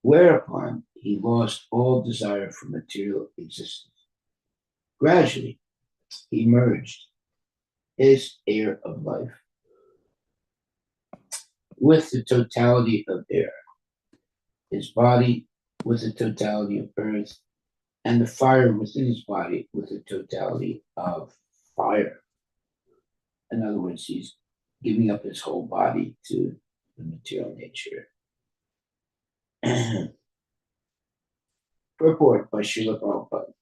whereupon he lost all desire for material existence. Gradually, he merged his air of life with the totality of air, his body with the totality of earth, and the fire within his body with the totality of fire. In other words, he's giving up his whole body to the material nature. Purport by Srila Prabhupada.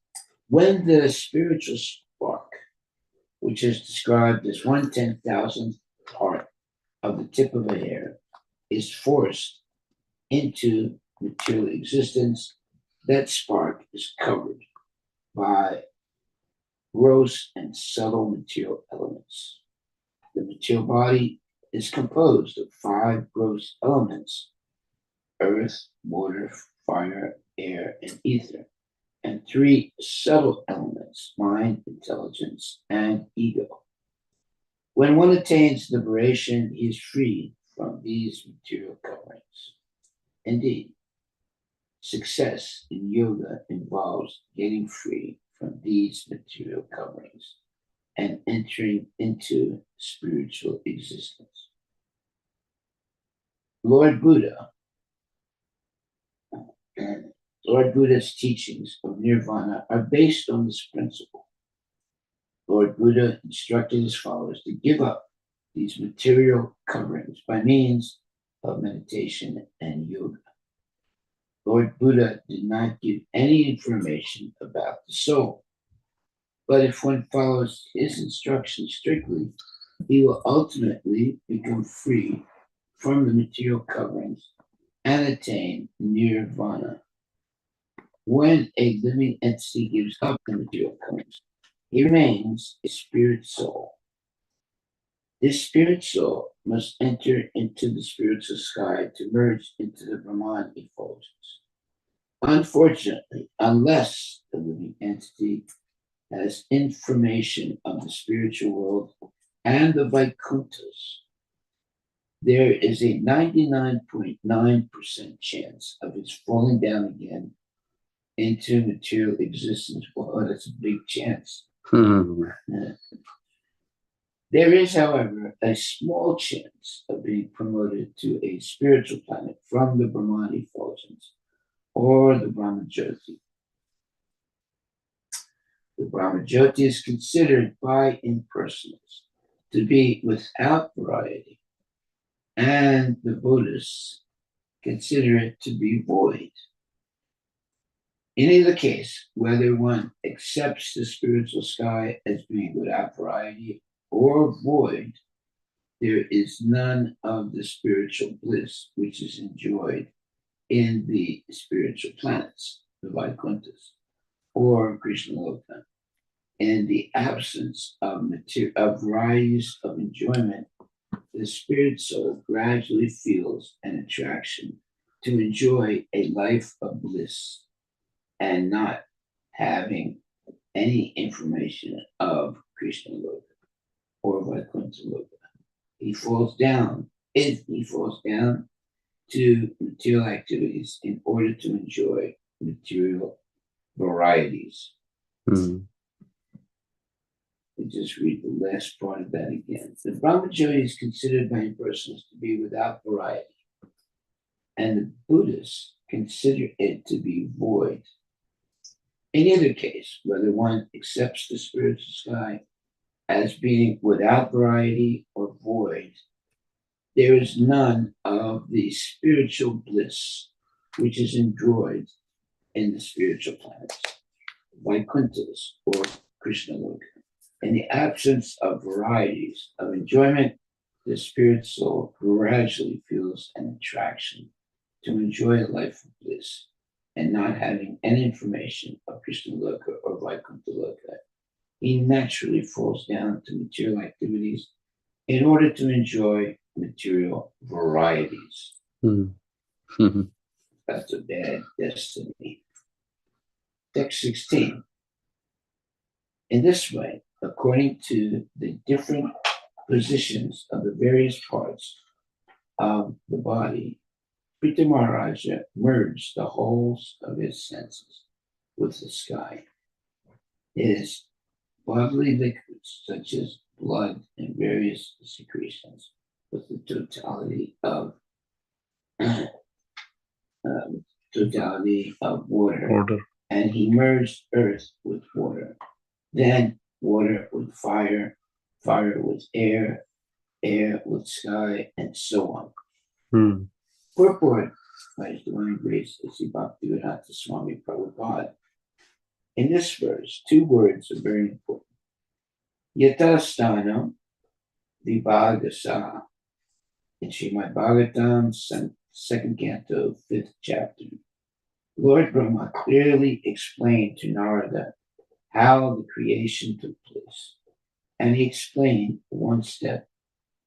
When the spiritual spark, which is described as 1/10,000th part of the tip of a hair, is forced into material existence, that spark is covered by gross and subtle material elements. The material body is composed of 5 gross elements: earth, water, fire, air, and ether, and 3 subtle elements: mind, intelligence, and ego. When one attains liberation, he is freed from these material coverings. Indeed, success in yoga involves getting free from these material coverings and entering into spiritual existence. Lord Buddha's teachings of nirvana are based on this principle. Lord Buddha instructed his followers to give up these material coverings by means of meditation and yoga. Lord Buddha did not give any information about the soul, but if one follows his instructions strictly, he will ultimately become free from the material coverings and attain nirvana. When a living entity gives up the material coverings, he remains a spirit soul. This spirit soul must enter into the spiritual sky to merge into the Brahman effulgence. Unfortunately, unless the living entity has information of the spiritual world and the Vaikuntras, there is a 99.9% chance of its falling down again into material existence. Well, that's a big chance. There is, however, a small chance of being promoted to a spiritual planet from the Brahman effulgence or the Brahmajyoti. The Brahmajyoti is considered by impersonals to be without variety, and the Buddhists consider it to be void. In either case, whether one accepts the spiritual sky as being without variety or void, there is none of the spiritual bliss which is enjoyed in the spiritual planets, the Vaikuntras, or Krishna Loka. In the absence of varieties of enjoyment, the spirit soul gradually feels an attraction to enjoy a life of bliss and not having any information of Krishna Loka or Vaikuntha Loka. He falls down to material activities in order to enjoy material varieties. Mm. We just read the last part of that again. The Brahmajyoti is considered by impersonals to be without variety, and the Buddhists consider it to be void. In either case, whether one accepts the spiritual sky as being without variety or void, there is none of the spiritual bliss which is enjoyed in the spiritual planets, Vaikuntras or Krishna Loka. In the absence of varieties of enjoyment, the spirit soul gradually feels an attraction to enjoy a life of bliss, and not having any information of Krishna Loka or Vaikuntha Loka, he naturally falls down to material activities in order to enjoy material varieties. Mm-hmm. That's a bad destiny. Text 16. In this way, according to the different positions of the various parts of the body, Maharaj merged the wholes of his senses with the sky. His bodily liquids, such as blood and various secretions, with the totality of water, Order. and he merged earth with water, then water with fire, fire with air, air with sky, and so on. Hmm. Purport by His Divine Grace is Bhaktivedanta Swami Prabhupada. In this verse, two words are very important. Yatasthanam Vibhagasa in Srimad Bhagavatam, second canto, fifth chapter. Lord Brahma clearly explained to Narada how the creation took place, and he explained one step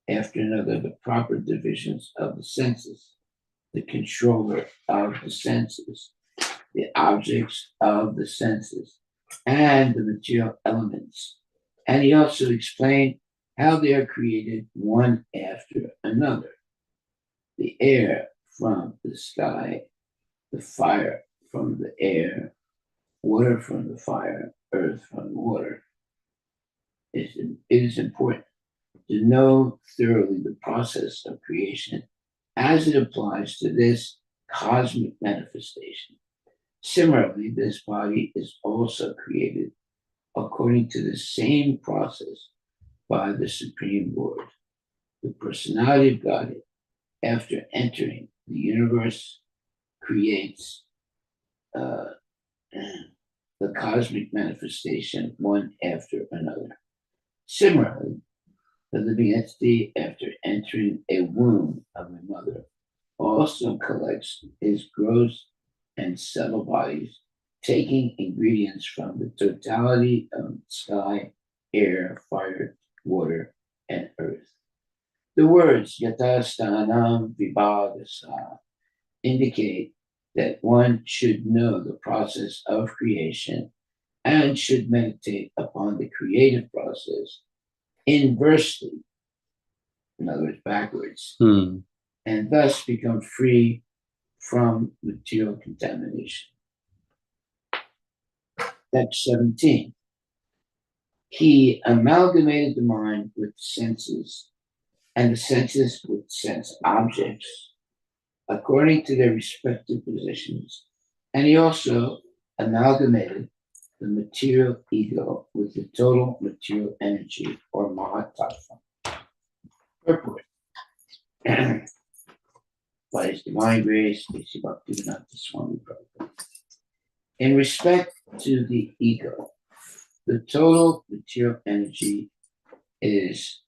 after another the proper divisions of the senses, the controller of the senses, the objects of the senses, and the material elements. And he also explained how they are created one after another. The air from the sky, the fire from the air, water from the fire, earth from the water. It is important to know thoroughly the process of creation as it applies to this cosmic manifestation. Similarly, this body is also created according to the same process by the Supreme Lord. The personality of God, after entering the universe, creates the cosmic manifestation one after another. Similarly, the living entity, after entering a womb of a mother, also collects his gross and subtle bodies, taking ingredients from the totality of sky, air, fire, water, and earth. The words Yatasthanam Vibhagasa indicate that one should know the process of creation and should meditate upon the creative process inversely, in other words, backwards, Hmm. and thus become free from material contamination. Text 17. He amalgamated the mind with the senses and the senses with sense objects according to their respective positions, and he also amalgamated the material ego with the total material energy or Mahatattva. Purport. By His Divine Grace, Bhaktivedanta Swami Prabhupada. In respect to the ego, the total material energy is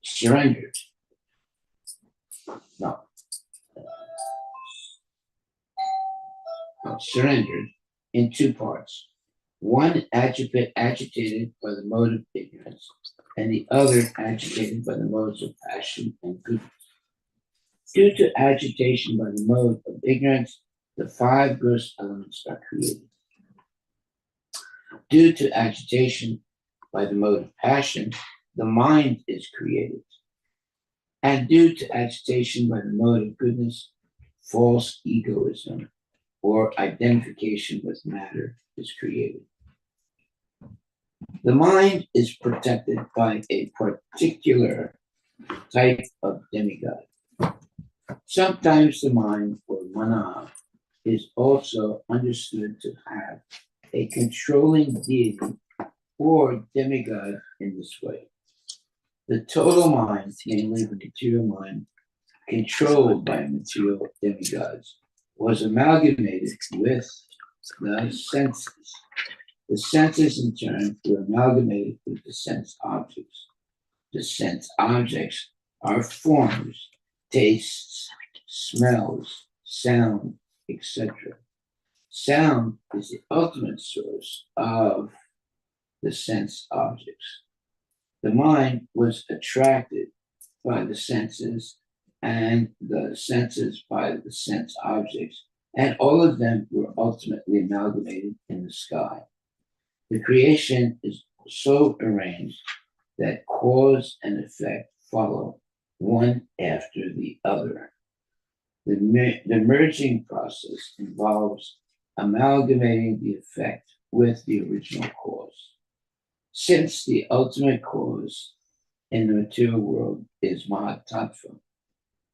surrendered. No. Surrendered in two parts. One agitated by the mode of ignorance, and the other agitated by the modes of passion and goodness. Due to agitation by the mode of ignorance, the five gross elements are created. Due to agitation by the mode of passion, the mind is created. And due to agitation by the mode of goodness, false egoism or identification with matter is created. The mind is protected by a particular type of demigod. Sometimes the mind, or mana, is also understood to have a controlling deity or demigod in this way. The total mind, namely the material mind, controlled by material demigods, was amalgamated with the senses. The senses, in turn, were amalgamated with the sense objects. The sense objects are forms, tastes, smells, sound, etc. Sound is the ultimate source of the sense objects. The mind was attracted by the senses, and the senses by the sense objects, and all of them were ultimately amalgamated in the sky. The creation is so arranged that cause and effect follow one after the other. The merging process involves amalgamating the effect with the original cause. Since the ultimate cause in the material world is Mahatattva,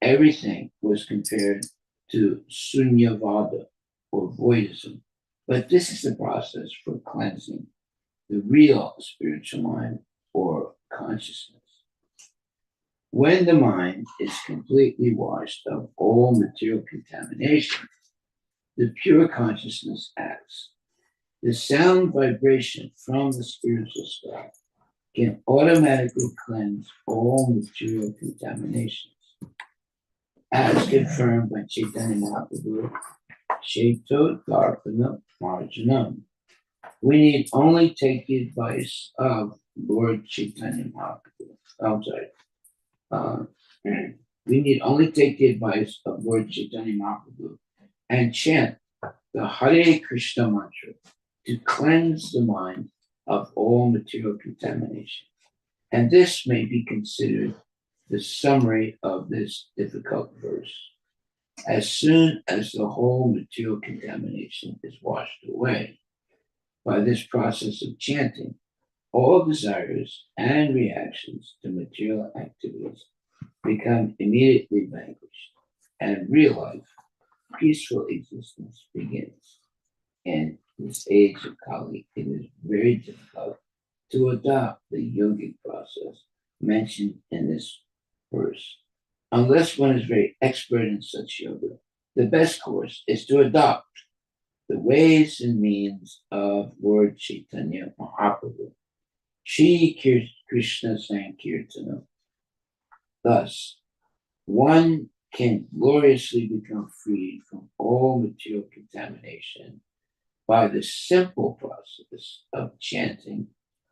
everything was compared to Sunyavada or voidism. But this is the process for cleansing the real spiritual mind or consciousness. When the mind is completely washed of all material contamination, the pure consciousness acts. The sound vibration from the spiritual sky can automatically cleanse all material contaminations, as confirmed by Chaitanya Mahaprabhu, Chaito Darpana Marjanam. We need only take the advice of Lord Chaitanya Mahaprabhu. I'm sorry. We need only take the advice of Lord Chaitanya Mahaprabhu and chant the Hare Krishna mantra to cleanse the mind of all material contamination. And this may be considered the summary of this difficult verse. As soon as the whole material contamination is washed away by this process of chanting, all desires and reactions to material activities become immediately vanquished, and real life, peaceful existence begins. In this age of Kali, it is very difficult to adopt the yogic process mentioned in this verse. Unless one is very expert in such yoga, the best course is to adopt the ways and means of Lord Chaitanya Mahaprabhu, Shri Krishna Sankirtana. Thus, one can gloriously become freed from all material contamination by the simple process of chanting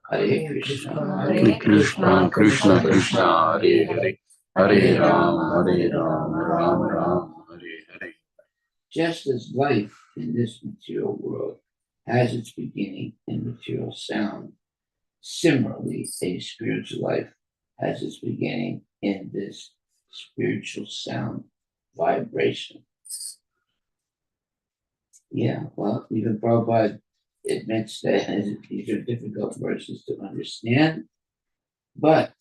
Hare Krishna, Hare Krishna, Krishna Krishna, Hare Hare, Hare Rama, Hare Rama, Rama Rama, Hare Hare. Just as life in this material world has its beginning in material sound, similarly, a spiritual life has its beginning in this spiritual sound vibration. Yeah, well, even Prabhupada admits that these are difficult verses to understand, but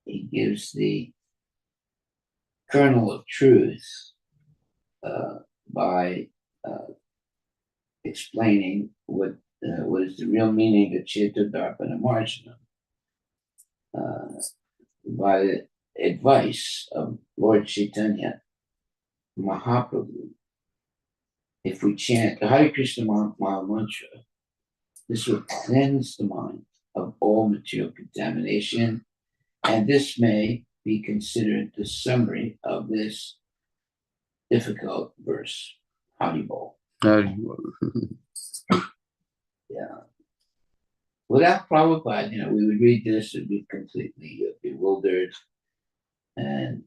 he gives the kernel of truth by explaining what is the real meaning of Chitta Darpana Marjana by the advice of Lord Chaitanya Mahaprabhu. If we chant the Hare Krishna Maha Mantra, this will cleanse the mind of all material contamination, and this may be considered the summary of this difficult verse. Haribol. Yeah. Without Prabhupada, we would read this and be completely bewildered, and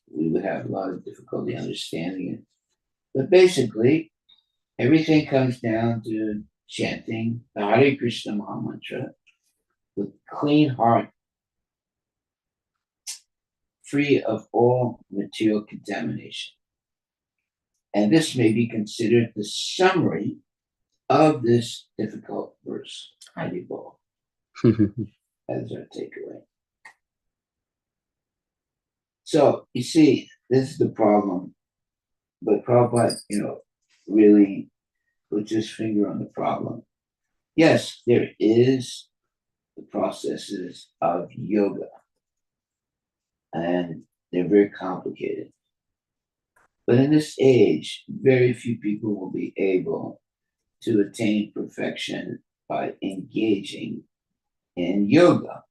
we would have a lot of difficulty understanding it. But basically, everything comes down to chanting the Hare Krishna Maha Mantra with clean heart, free of all material contamination. And this may be considered the summary of this difficult verse, Haribol. That's our takeaway. So, you see, this is the problem. But Prabhupada, really puts his finger on the problem. Yes, there is the processes of yoga, and they're very complicated. But in this age, very few people will be able to attain perfection by engaging in yoga,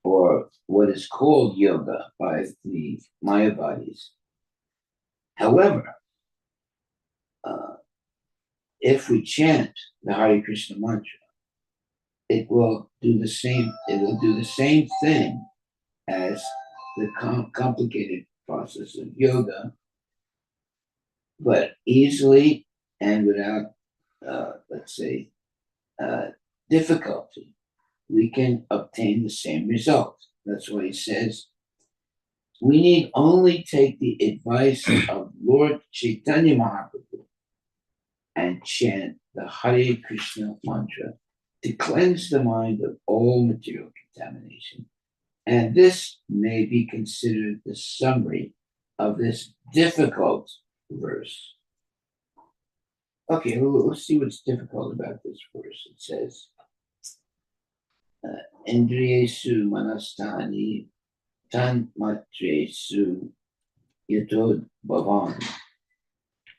or what is called yoga by the Mayavadis. However, if we chant the Hare Krishna mantra, it will do the same. It will do the same thing as the complicated process of yoga, but easily and without, let's say, difficulty, we can obtain the same result. That's why he says, We need only take the advice of Lord Chaitanya Mahaprabhu and chant the Hare Krishna mantra to cleanse the mind of all material contamination. And this may be considered the summary of this difficult verse. Okay, let's see what's difficult about this verse. It says, Indriyesu manastani tan matresu yatod bhavan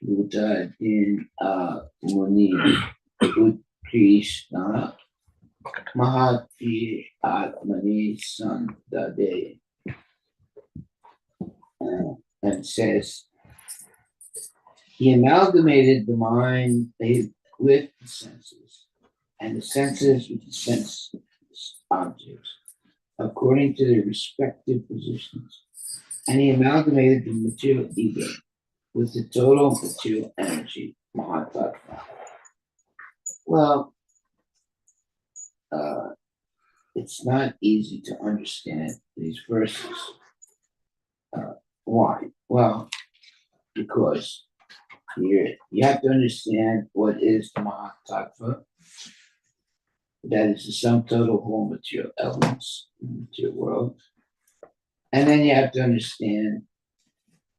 Buddha din muni Krishna Mahati Atmani Sandade. And says, he amalgamated the mind with the senses, and the senses with the sense objects, according to their respective positions. And he amalgamated the material ego with the total material energy, Mahatattva. Well, it's not easy to understand these verses. Why? Well, because you have to understand what is the Mahatattva. That is the sum total of all material elements in the material world. And then you have to understand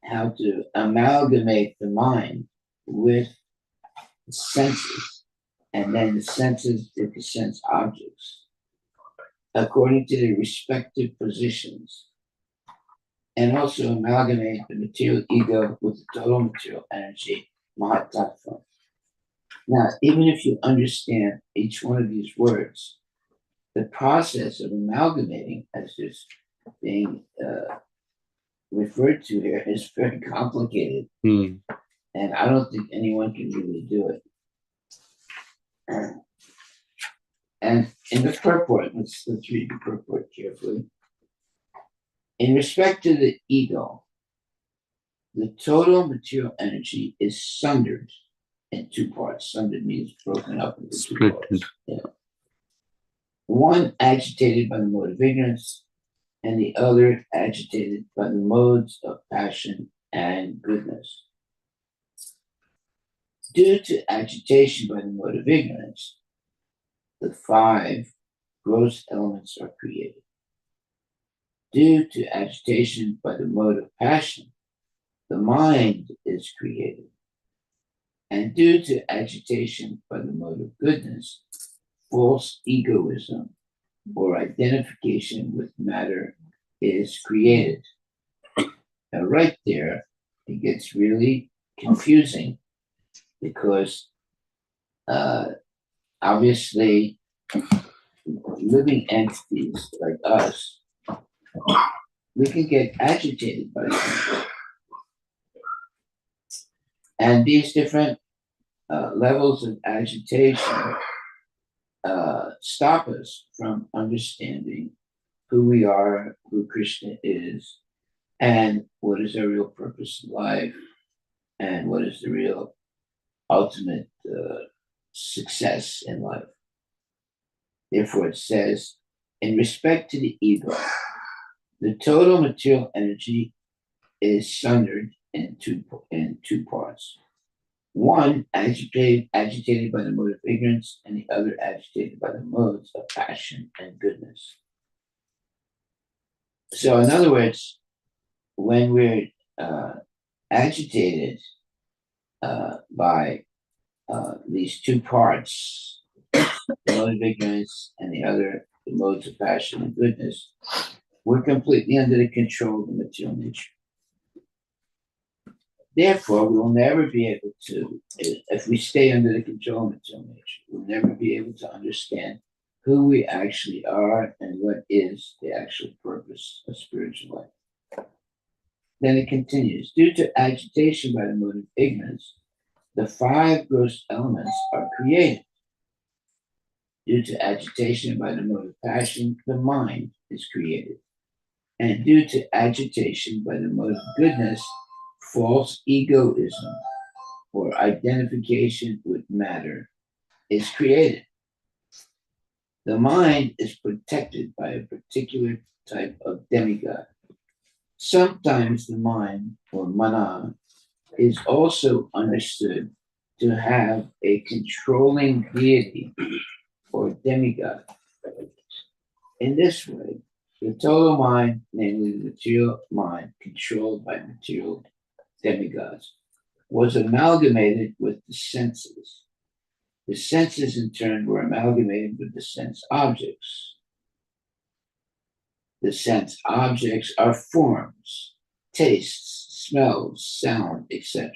how to amalgamate the mind with the senses, and then the senses with the sense objects, according to their respective positions, and also amalgamate the material ego with the total material energy, Mahatattva. Now, even if you understand each one of these words, the process of amalgamating, as is being referred to here, is very complicated. And I don't think anyone can really do it. And in the purport, let's read the purport carefully. In respect to the ego, the total material energy is sundered in two parts. Sundered means broken up into two parts. Yeah. One agitated by the mode of ignorance, and the other agitated by the modes of passion and goodness. Due to agitation by the mode of ignorance, the five gross elements are created. Due to agitation by the mode of passion, the mind is created. And due to agitation by the mode of goodness, false egoism or identification with matter is created. Now, right there, it gets really confusing because obviously living entities like us, we can get agitated by things. And these different levels of agitation stop us from understanding who we are, who Krishna is, and what is our real purpose in life, and what is the real ultimate success in life. Therefore, it says, in respect to the ego, the total material energy is sundered in two parts. One agitated by the mode of ignorance, and the other agitated by the modes of passion and goodness. So, in other words, when we're agitated by these two parts, the mode of ignorance and the other, the modes of passion and goodness, we're completely under the control of the material nature. Therefore, we will never be able to, if we stay under the control of material nature, we'll never be able to understand who we actually are and what is the actual purpose of spiritual life. Then it continues, due to agitation by the mode of ignorance, the five gross elements are created. Due to agitation by the mode of passion, the mind is created. And due to agitation by the mode of goodness, false egoism or identification with matter is created. The mind is protected by a particular type of demigod. Sometimes the mind, or mana, is also understood to have a controlling deity or demigod. In this way, the total mind, namely the material mind controlled by material demigods, was amalgamated with the senses. The senses, in turn, were amalgamated with the sense objects. The sense objects are forms, tastes, smells, sound, etc.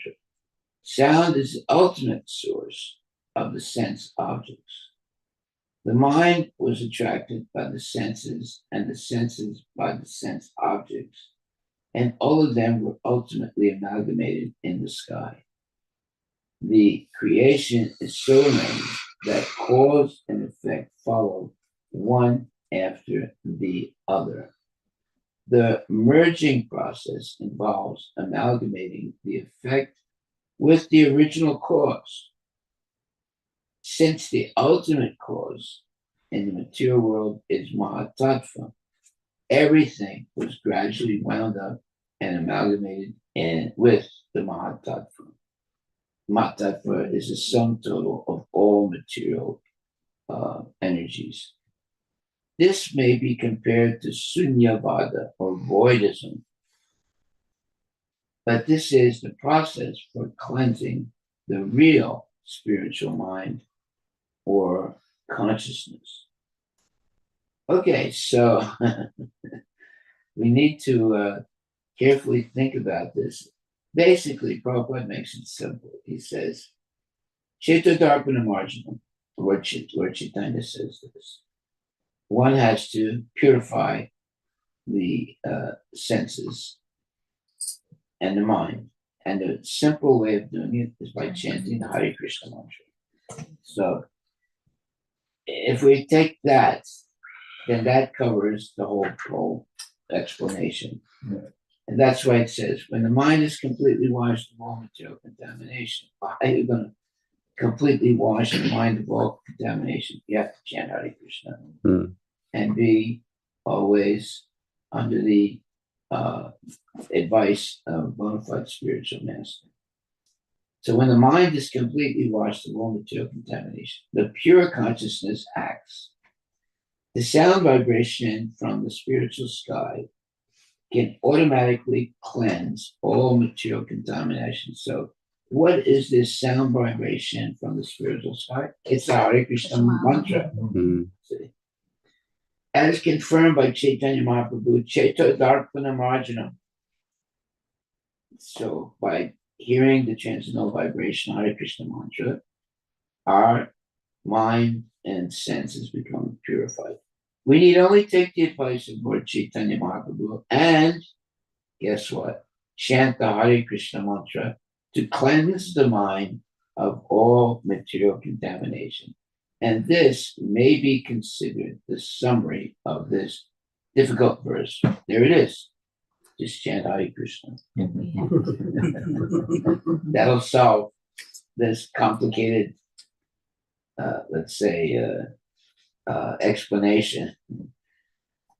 Sound is the ultimate source of the sense objects. The mind was attracted by the senses, and the senses by the sense objects, and all of them were ultimately amalgamated in the sky. The creation is so arranged that cause and effect follow one after the other. The merging process involves amalgamating the effect with the original cause. Since the ultimate cause in the material world is Mahatattva, everything was gradually wound up and amalgamated with the Mahatattva. Mahatattva is the sum total of all material energies. This may be compared to Sunyavada or voidism, but this is the process for cleansing the real spiritual mind or consciousness. Okay, so we need to carefully think about this. Basically, Prabhupada makes it simple. He says, Chetadarpana Marjanam, Lord Chaitanya says this. One has to purify the senses and the mind. And the simple way of doing it is by chanting the Hare Krishna mantra. So if we take that, then that covers the whole explanation. And that's why it says, when the mind is completely washed of all material contamination, how are you going to completely wash the mind of all contamination? You have to chant Hare Krishna and be always under the advice of a bona fide spiritual master. So when the mind is completely washed of all material contamination, the pure consciousness acts. The sound vibration from the spiritual sky can automatically cleanse all material contamination. So what is this sound vibration from the spiritual sky? It's the Hare Krishna mantra. See? As confirmed by Chaitanya Mahaprabhu, Chaito Darpana Marjanam. So by hearing the transcendental vibration Hare Krishna mantra, our mind and senses become purified. We need only take the advice of Lord Chaitanya Mahaprabhu and guess what? Chant the Hare Krishna mantra to cleanse the mind of all material contamination. And this may be considered the summary of this difficult verse. There it is. Just chant Hare Krishna. That'll solve this complicated, let's say, explanation.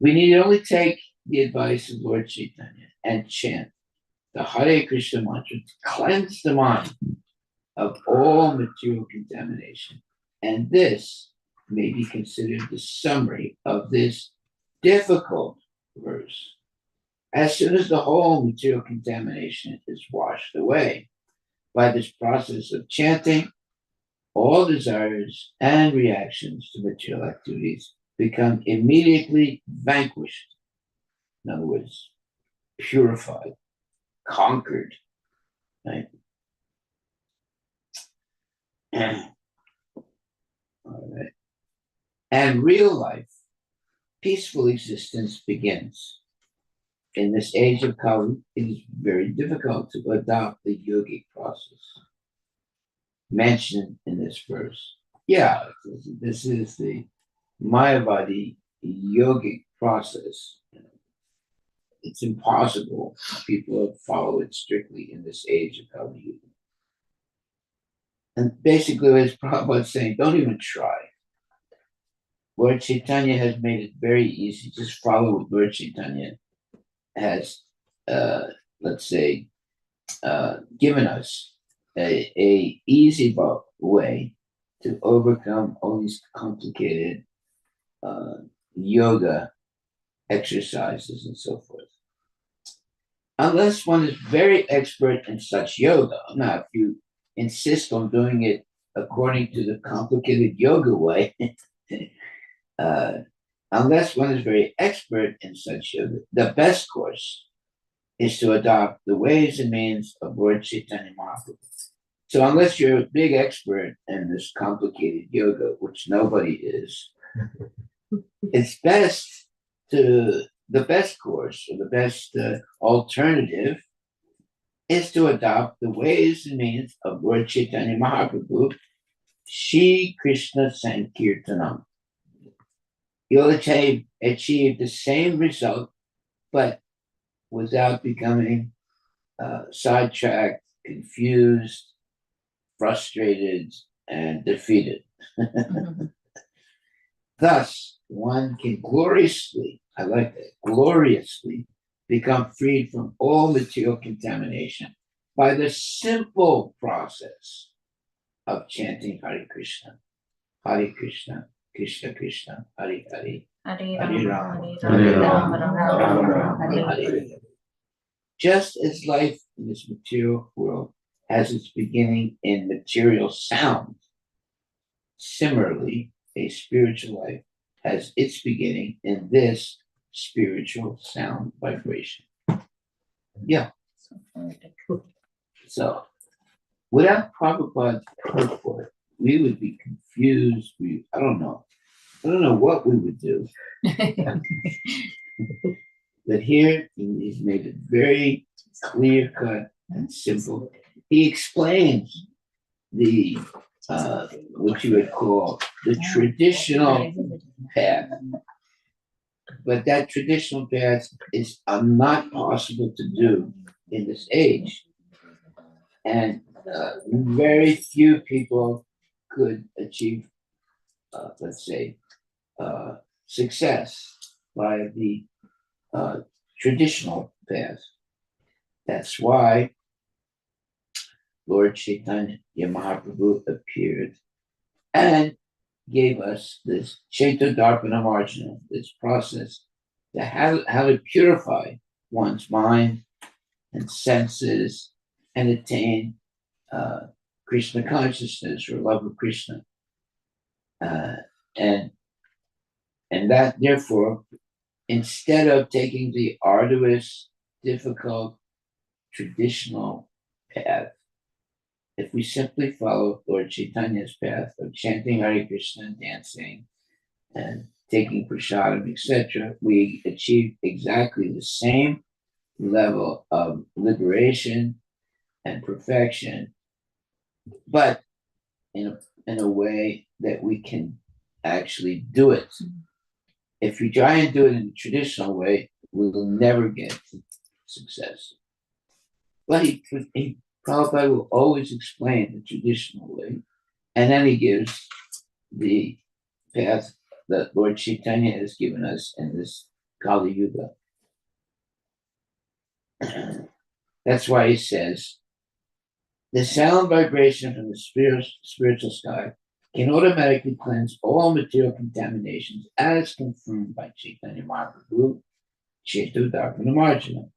We need only take the advice of Lord Chaitanya and chant the Hare Krishna mantra to cleanse the mind of all material contamination. And this may be considered the summary of this difficult verse. As soon as the whole material contamination is washed away by this process of chanting, all desires and reactions to material activities become immediately vanquished. In other words, purified, conquered. Right? All right. And real life, peaceful existence begins. In this age of Kali, it is very difficult to adopt the yogic process mentioned in this verse. Yeah, this is the Mayavadi yogic process. It's impossible for people to follow it strictly in this age of Kali Yuga. And basically, what Prabhupada is saying, don't even try. Lord Chaitanya has made it very easy. Just follow what Lord Chaitanya has let's say, given us a easy way to overcome all these complicated yoga exercises and so forth. Unless one is very expert in such yoga. Now, if you insist on doing it according to the complicated yoga way, unless one is very expert in such yoga, the best course is to adopt the ways and means of Lord Chaitanya Mahaprabhu. So unless you're a big expert in this complicated yoga, which nobody is, it's best to, the best course or the best alternative is to adopt the ways and means of Lord Chaitanya Mahaprabhu, Shri Krishna Sankirtanam. You'll achieve the same result, but without becoming sidetracked, confused, frustrated, and defeated. Thus, one can gloriously, I like that, gloriously become freed from all material contamination by the simple process of chanting Hare Krishna, Krishna Krishna, Hare Hare, Hare Rama, Hare Rama, Rama Rama, Hare Hare. Just as life in this material world has its beginning in material sound, similarly, a spiritual life has its beginning in this spiritual sound vibration. Yeah. So, without Prabhupada's purport, we would be confused. I don't know what we would do. But here, he's made it very clear cut and simple. He explains the what you would call the traditional path. But that traditional path is not possible to do in this age. And very few people could achieve, let's say, success by the traditional path. That's why Lord Chaitanya Mahaprabhu appeared and gave us this Chaitodarpana Marjana, this process to how to purify one's mind and senses and attain Krishna consciousness or love of Krishna. And that, therefore, instead of taking the arduous, difficult, traditional path, if we simply follow Lord Chaitanya's path of chanting Hare Krishna, dancing, and taking prasadam, etc., we achieve exactly the same level of liberation and perfection, but in a way that we can actually do it. If we try and do it in the traditional way, we will never get success. But Prabhupada will always explain the traditional way, and then he gives the path that Lord Chaitanya has given us in this Kali Yuga. That's why he says, the sound vibration from the spiritual sky can automatically cleanse all material contaminations as confirmed by Chaitanya Mahaprabhu, Chaitodarpana Marjana.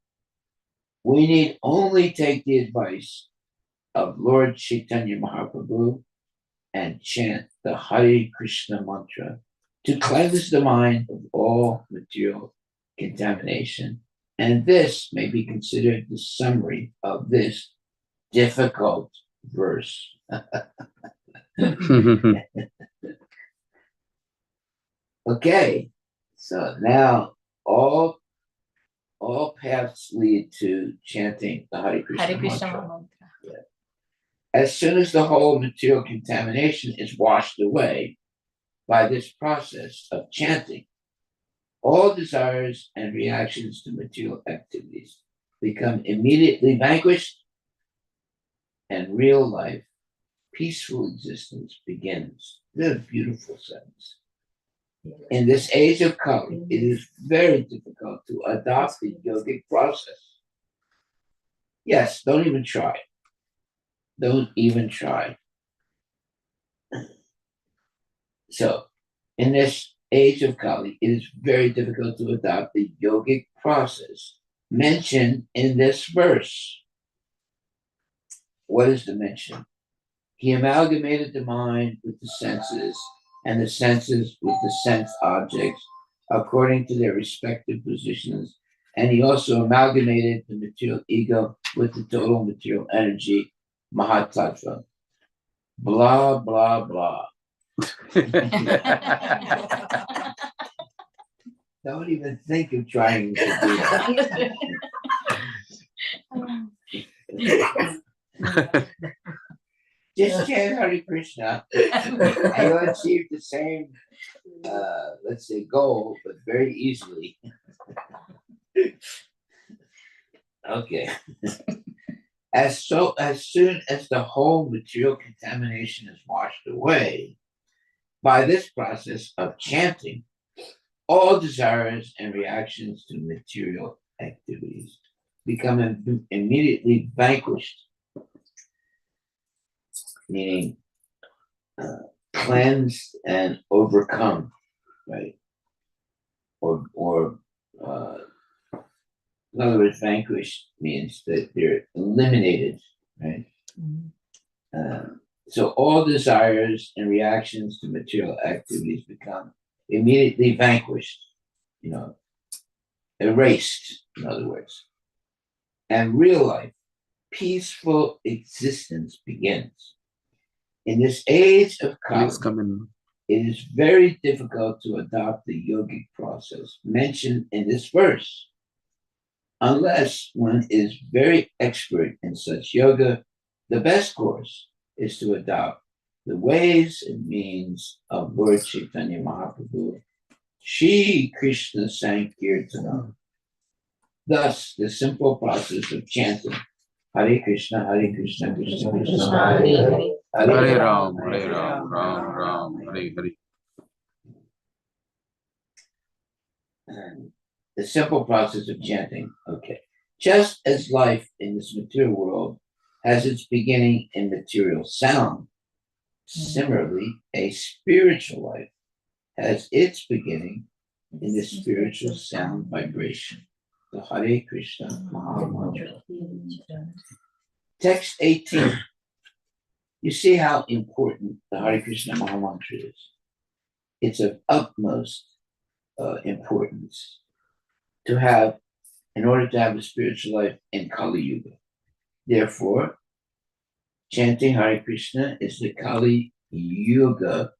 We need only take the advice of Lord Chaitanya Mahaprabhu and chant the Hare Krishna mantra to cleanse the mind of all material contamination. And this may be considered the summary of this difficult verse. Okay, so now all paths lead to chanting the Hare Krishna mantra. Yeah. As soon as the whole material contamination is washed away by this process of chanting, all desires and reactions to material activities become immediately vanquished, and real life, peaceful existence begins. That's a beautiful sentence. In this age of Kali, it is very difficult to adopt the yogic process. Yes, don't even try. Don't even try. So, in this age of Kali, it is very difficult to adopt the yogic process mentioned in this verse. What is the mention? He amalgamated the mind with the senses and the senses with the sense objects according to their respective positions. And he also amalgamated the material ego with the total material energy, Mahatattva. Blah, blah, blah. Don't even think of trying to do that. Just chant Hare Krishna, and you'll achieve the same, let's say, goal, but very easily. Okay. As soon as the whole material contamination is washed away by this process of chanting, all desires and reactions to material activities become immediately vanquished, meaning cleansed and overcome, right? Or in other words, vanquished means that they're eliminated, right? So all desires and reactions to material activities become immediately vanquished, erased, in other words. And real life, peaceful existence begins. In this age of Kali, it is very difficult to adopt the yogic process mentioned in this verse, unless one is very expert in such yoga. The best course is to adopt the ways and means of Lord Chaitanya Mahaprabhu, Shri Krishna Sankirtanam. Thus, the simple process of chanting Hare Krishna, Krishna, Krishna Hare Hare, Hare Ram, Hare Ram, Ram Ram, Hare Hare. And the simple process of chanting, okay. Just as life in this material world has its beginning in material sound, similarly, a spiritual life has its beginning in the spiritual sound vibration. The Hare Krishna Mahamantra. Text 18. You see how important the Hare Krishna Mahamantra is. It's of utmost importance to have in order to have a spiritual life in Kali Yuga. Therefore, chanting Hare Krishna is the Kali Yuga.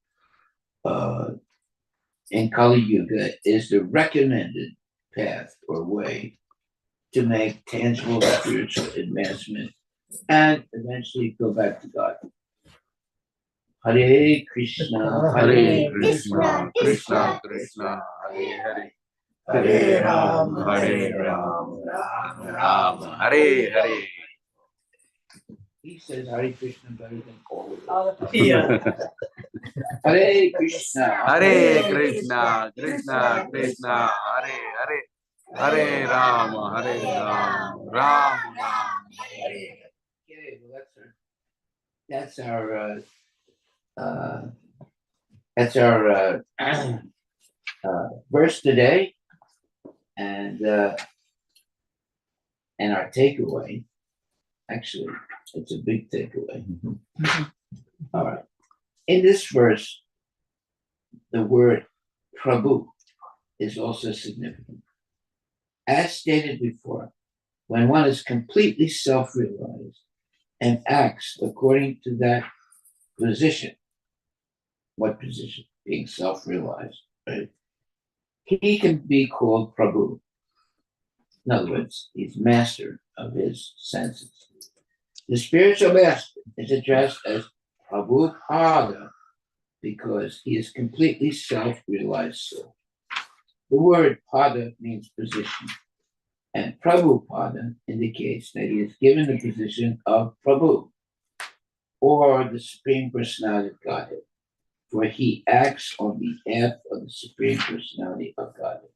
In Kali Yuga is the recommended path or way to make tangible spiritual advancement and eventually go back to God. Hare Krishna, Hare Krishna, Krishna Krishna, Hare Hare, Hare Ram, Ram Ram, Hare Hare. He says Hare Krishna better than all of us. Yeah. Hare Krishna, Hare Krishna, Krishna Krishna, Hare Hare, Hare Ram, Ram Ram, Hare. Okay, well that's our verse today, and our takeaway. Actually, it's a big takeaway. All right. In this verse, the word Prabhu is also significant. As stated before, when one is completely self-realized and acts according to that position, what position? Being self-realized, right? He can be called Prabhu. In other words, he's master of his senses. The spiritual master is addressed as Prabhupada because he is completely self-realized soul. The word pada means position, and Prabhupada indicates that he is given the position of Prabhu, or the Supreme Personality of Godhead, for he acts on behalf of the Supreme Personality of Godhead.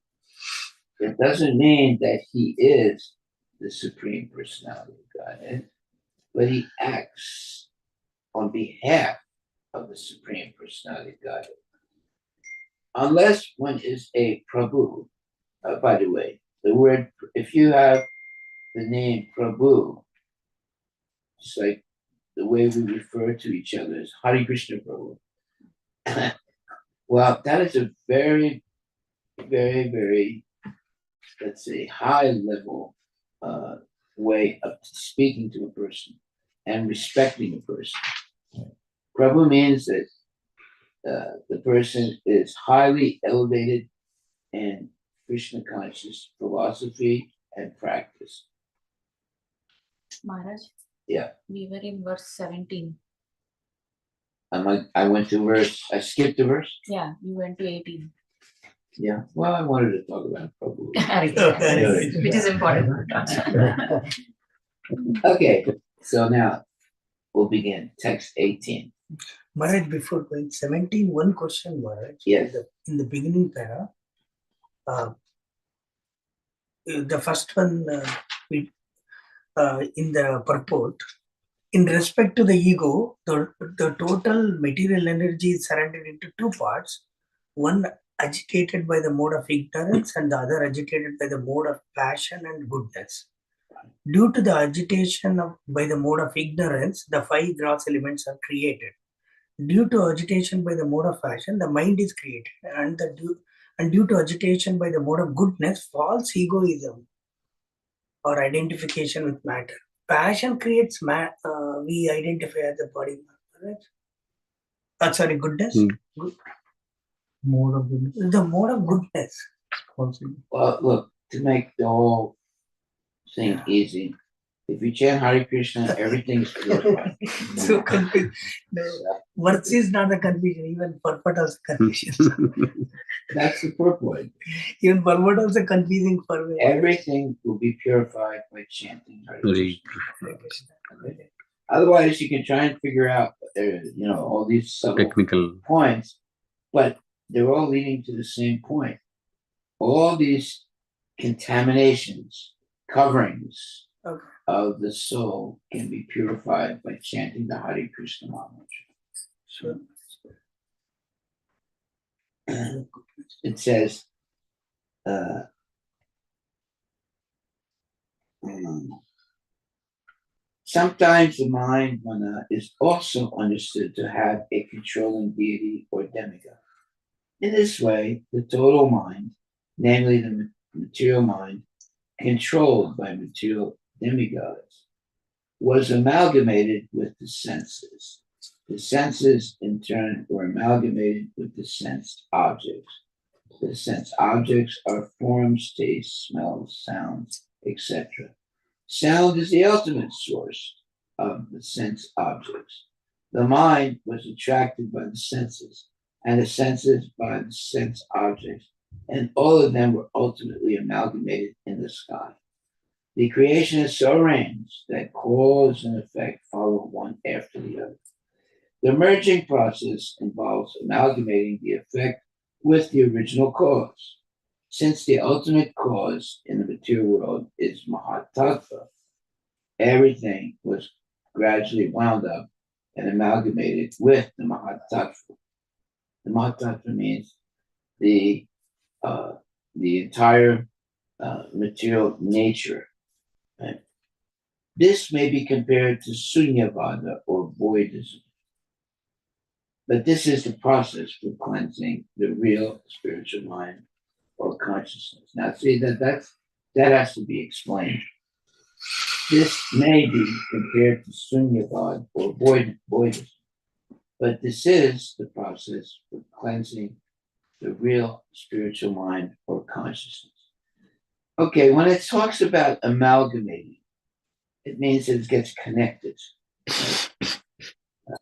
It doesn't mean that he is the Supreme Personality of Godhead, but he acts on behalf of the Supreme Personality of Godhead. Unless one is a Prabhu, by the way, the word, if you have the name Prabhu, it's like the way we refer to each other as Hare Krishna Prabhu. Well, that is a very, very, very, let's say, high level way of speaking to a person and respecting a person. Prabhu means that the person is highly elevated in Krishna conscious philosophy and practice. Maharaj, Yeah. we were in verse 17. I went to verse, I skipped a verse. Yeah, you went to 18. Yeah. Well, I wanted to talk about Prabhu. Which is important. Okay, so now we'll begin. Text 18. Maharaj, before going 17, one question, Maharaj. Yes. In the beginning para, the first one in the purport, in respect to the ego, the total material energy is surrendered into two parts. One agitated by the mode of ignorance and the other agitated by the mode of passion and goodness. Due to the agitation by the mode of ignorance, the five gross elements are created. Due to agitation by the mode of passion, the mind is created. And due to agitation by the mode of goodness, false egoism or identification with matter. Passion creates we identify as the body, right? Sorry, goodness. Good. Mode of goodness. The mode of goodness. Well, look, to make the whole thing easy, if you chant Hare Krishna, everything's purified. So confused. Words is not a confusion, even purport also confusion. That's the purport. Even purport also confusing for me. Everything will be purified by chanting Hare Krishna. Hare Krishna. Okay. Otherwise, you can try and figure out, all these subtle Technical points, but they're all leading to the same point. All these contaminations, coverings of the soul can be purified by chanting the Hare Krishna mantra. Sure. It says, sometimes the mind, mana, is also understood to have a controlling deity or demigod. In this way, the total mind, namely the material mind, controlled by material demigods, was amalgamated with the senses. The senses, in turn, were amalgamated with the sensed objects. The sense objects are forms, tastes, smells, sounds, etc. Sound is the ultimate source of the sense objects. The mind was attracted by the senses, and the senses by the sense objects, and all of them were ultimately amalgamated in the sky. The creation is so arranged that cause and effect follow one after the other. The merging process involves amalgamating the effect with the original cause. Since the ultimate cause in the material world is Mahatattva, everything was gradually wound up and amalgamated with the Mahatattva. The Mahatattva means the entire material nature. Right? This may be compared to Sunyavada or voidism. But this is the process for cleansing the real spiritual mind or consciousness. Now, see that has to be explained. This may be compared to Sunyavad or voidism, but this is the process for cleansing the real spiritual mind or consciousness. Okay, when it talks about amalgamating, it means that it gets connected. Right?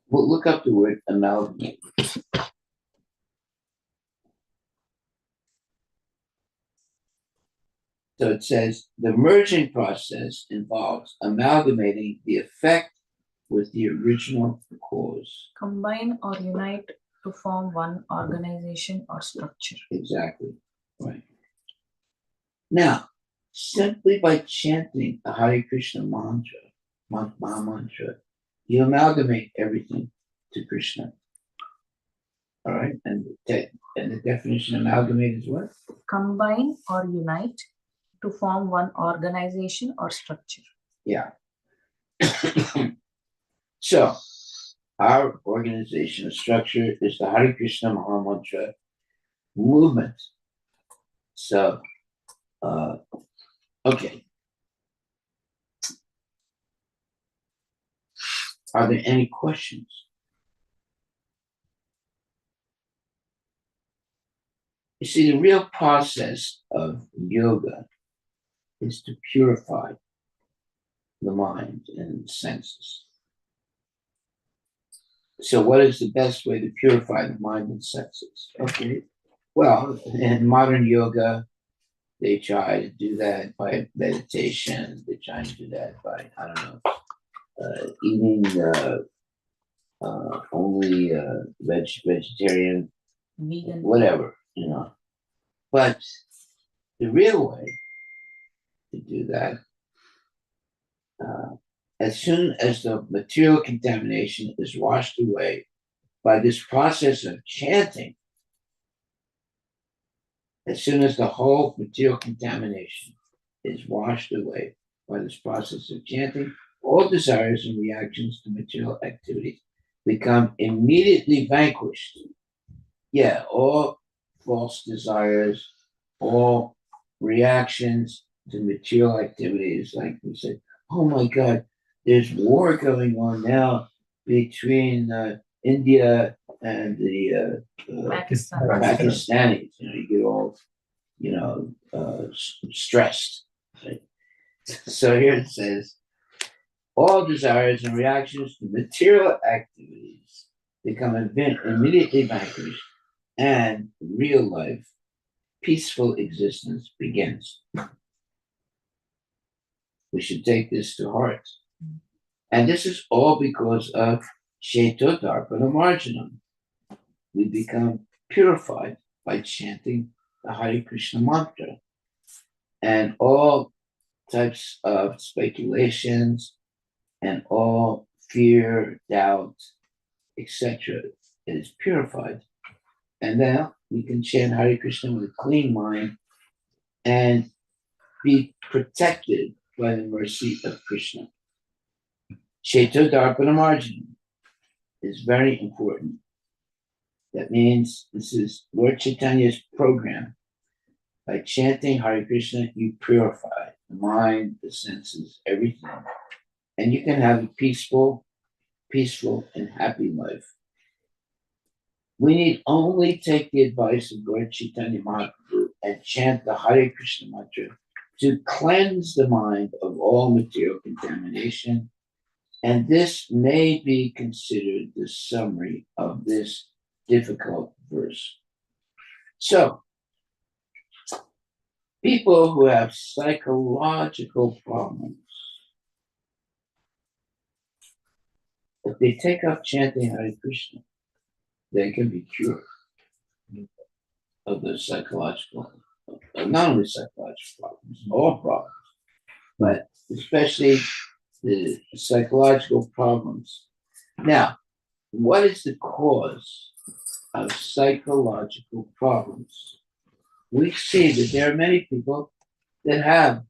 We'll look up the word amalgamate. So it says the merging process involves amalgamating the effect with the original cause. Combine or unite to form one organization or structure. Exactly. Right. Now, Simply by chanting the Hare Krishna mantra, Maha mantra, you amalgamate everything to Krishna. All right, and the definition of amalgamate is what? Combine or unite to form one organization or structure. Yeah. So, our organizational structure is the Hare Krishna Maha Mantra movement. So, okay. Are there any questions? You see, the real process of yoga is to purify the mind and the senses. So, what is the best way to purify the mind and senses? Okay. Well, in modern yoga, they try to do that by meditation. They try to do that by, I don't know, eating only vegetarian, Vegan. whatever, you know. But the real way to do that, as soon as the material contamination is washed away by this process of chanting, as soon as the whole material contamination is washed away by this process of chanting, all desires and reactions to material activities become immediately vanquished. Yeah, all false desires, all reactions to material activities, like we said, oh my God, there's war going on now between India and the Pakistan. Pakistanis. You know, you get all, stressed. Right? So here it says, all desires and reactions to material activities become immediately vanquished, and real life, peaceful existence begins. We should take this to heart. And this is all because of Sheto Darpana Marjanam. We become purified by chanting the Hare Krishna mantra. And all types of speculations and all fear, doubt, etc. is purified. And now we can chant Hare Krishna with a clean mind and be protected by the mercy of Krishna. Cheto Darpana Marjanam is very important. That means this is Lord Chaitanya's program. By chanting Hare Krishna, you purify the mind, the senses, everything. And you can have a peaceful, and happy life. We need only take the advice of Lord Chaitanya Mahaprabhu and chant the Hare Krishna mantra to cleanse the mind of all material contamination. And this may be considered the summary of this difficult verse. So, people who have psychological problems, if they take up chanting Hare Krishna, they can be cured of the psychological, not only psychological problems, all problems, but especially the psychological problems. Now, what is the cause of psychological problems? We see that there are many people that have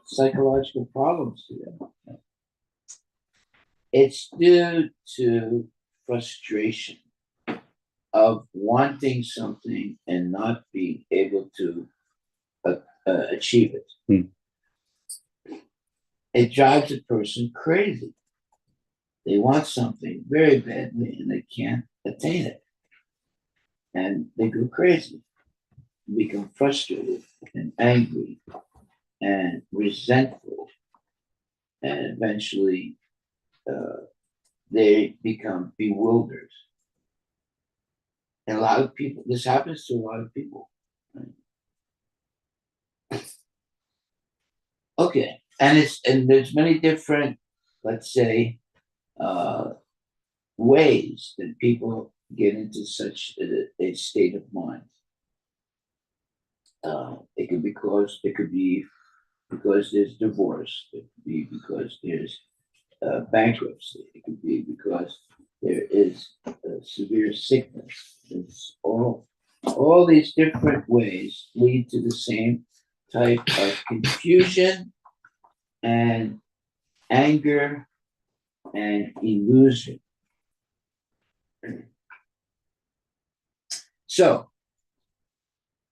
psychological problems to them. It's due to frustration of wanting something and not being able to achieve it. It drives a person crazy. They want something very badly and they can't attain it. And they go crazy, become frustrated and angry and resentful. And eventually they become bewildered. And a lot of people, this happens to a lot of people. Right? Okay, and there's many different, let's say, ways that people get into such a state of mind. It could be because there's divorce. It could be because there's bankruptcy. It could be because there is severe sickness. It's all these different ways lead to the same type of confusion and anger and illusion. So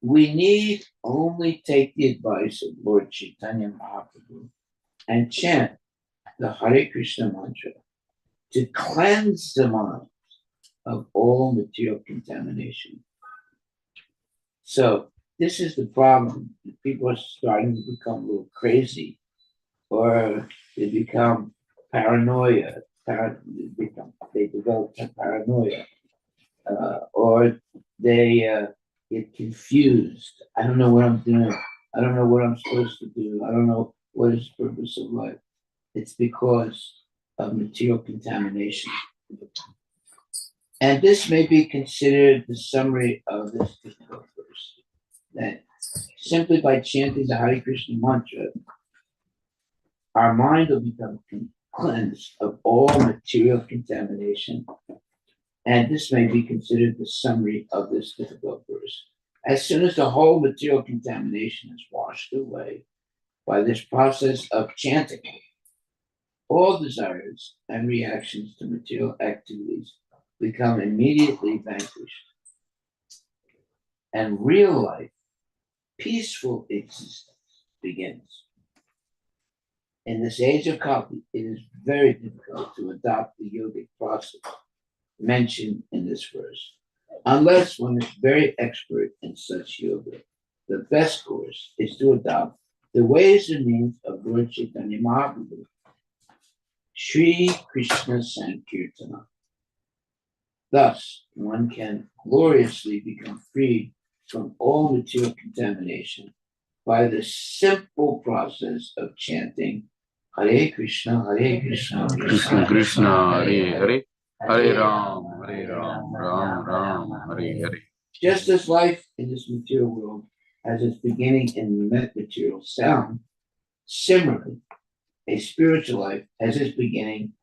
we need only take the advice of Lord Chaitanya Mahaprabhu and chant the Hare Krishna mantra to cleanse the mind of all material contamination. So this is the problem. People are starting to become a little crazy, or they become paranoia. They develop paranoia, or they get confused. I don't know what I'm doing. I don't know what I'm supposed to do. I don't know what is the purpose of life. It's because of material contamination. And this may be considered the summary of this difficult verse, that simply by chanting the Hare Krishna mantra, our mind will become cleansed of all material contamination. And this may be considered the summary of this difficult verse. As soon as the whole material contamination is washed away by this process of chanting, all desires and reactions to material activities become immediately vanquished. And real life, peaceful existence begins. In this age of Kali, it is very difficult to adopt the yogic process mentioned in this verse, unless one is very expert in such yoga. The best course is to adopt the ways and means of Lord Chaitanya Mahaprabhu, Sri Krishna Sankirtana. Thus, one can gloriously become freed from all material contamination by the simple process of chanting Hare Krishna, Hare Krishna, Krishna Krishna, Hare Hare, Hare Ram, Ram Ram, Hare Hare. Just as life in this material world has its beginning in material sound, similarly, a spiritual life has its beginning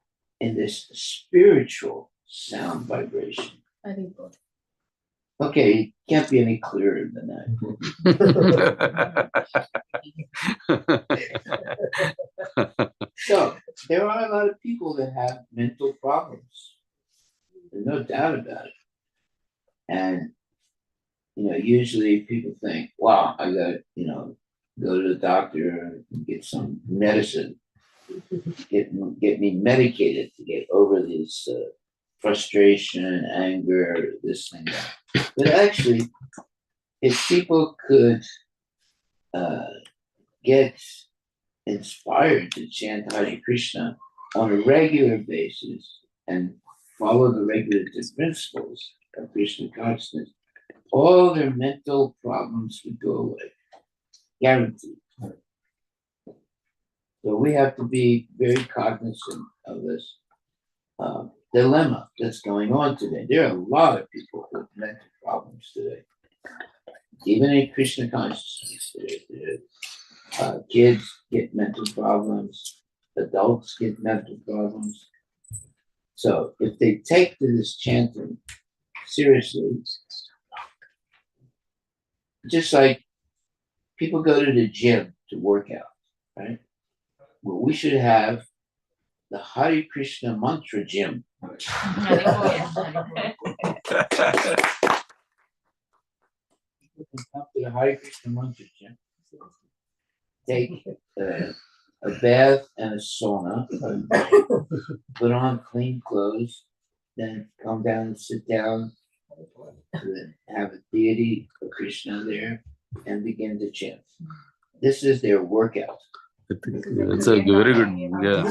in this spiritual sound vibration. Very good. Okay, it can't be any clearer than that. So there are a lot of people that have mental problems. There's no doubt about it. And usually people think, wow, I gotta, go to the doctor and get some medicine, get me medicated to get over this frustration, anger, this thing, that. But actually, if people could get inspired to chant Hare Krishna on a regular basis and follow the regulative principles of Krishna consciousness, all their mental problems would go away. Guaranteed. So we have to be very cognizant of this dilemma that's going on today. There are a lot of people with mental problems today. Even in Krishna consciousness, kids get mental problems, adults get mental problems. So if they take to this chanting seriously, just like people go to the gym to work out, right? Well, we should have the Hare Krishna mantra gym. People can come to the Hare Krishna mantra gym, take a bath and a sauna, put on clean clothes, then come down and sit down, have a deity of Krishna there, and begin to chant. This is their workout. It's a very good, yeah.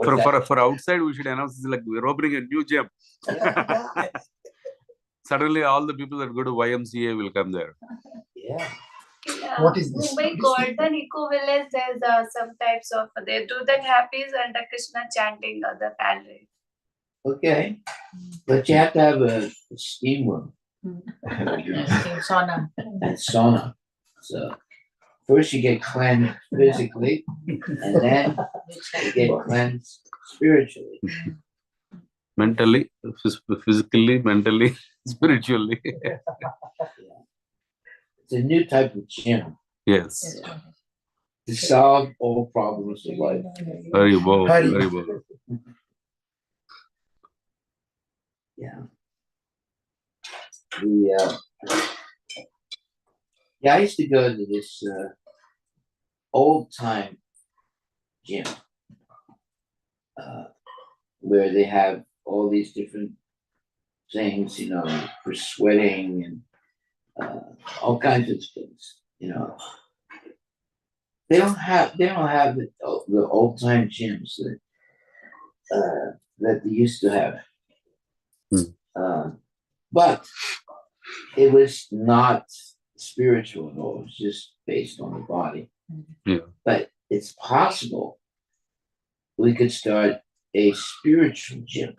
For outside, we should announce this like we're opening a new gym. Yeah. Suddenly, all the people that go to YMCA will come there. Yeah. What is this? Mumbai Golden Eco Village, there's some types of, they do the happies and the Krishna chanting of the candle. Okay. But you have to have a steam room. In sauna. and sauna. So first you get cleansed physically, and then you get cleansed spiritually. Mentally, physically, mentally, spiritually. It's a new type of gym Yes. to solve all problems of life. Very well. Very well. Yeah. I used to go to this old time gym where they have all these different things, for sweating and all kinds of things, They don't have the old time gyms that they used to have. But it was not spiritual at all. It was just based on the body. Yeah. But it's possible we could start a spiritual gym,